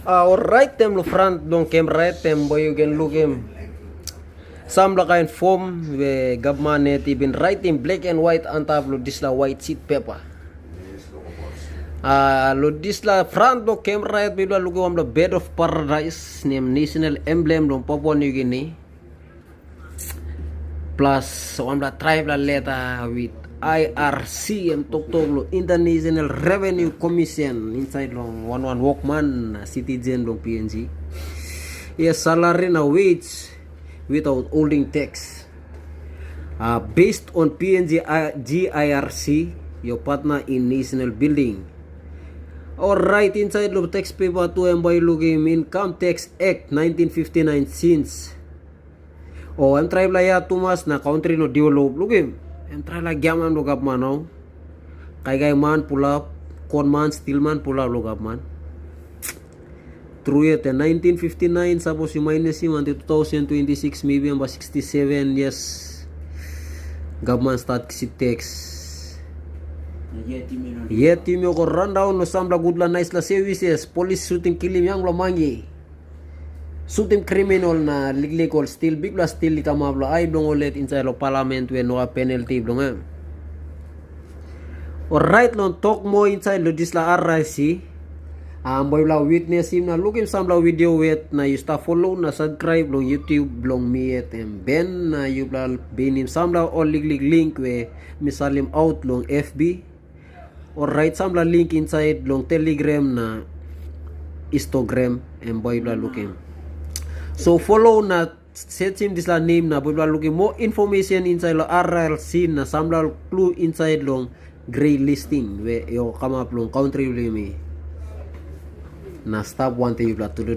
Alright, them lo front long came right them boy you can look him. Some la kind form we government net been writing black and white on top lo this la white sheet paper. Lo this la front lo came right we lo look the bed of paradise name national emblem lo Papua New Guinea. Plus one la tribe la letter with IRC and talk lo International Revenue Commission inside long one workman citizen long PNG. Yes, salary na wage without holding tax. Based on PNG GIRC, your partner in national building. Alright, inside lo tax paper to and by looking Income Tax Act 1959 since. I'm try la ya tumas na country no develop lugim. I'm try la gyaman lo gap manaw. Kay man pula con man steel man pula lo gap man. True yet 1959 suppose you minus him until 2026 maybe about 67 years. Government start si tax. Yet you ko run down no samla good la nice la services police shooting killing yang lo mangi. Sutim criminal na legal still big la still itama blo ay blong ulit inside lo parliament when no penalty blong alright long talk mo inside lo dis la RIC boy la witness him na looking some la video wet na you start follow na subscribe long YouTube blong me at and ben na you bla bin him some la all link we misalim out long FB alright some la link inside long Telegram na Instagram and boy bla looking. So follow na set him this la name na bula looking more information inside lo RLC na samla clue inside long gray listing where yo come up long country me na stop one thing you bla to the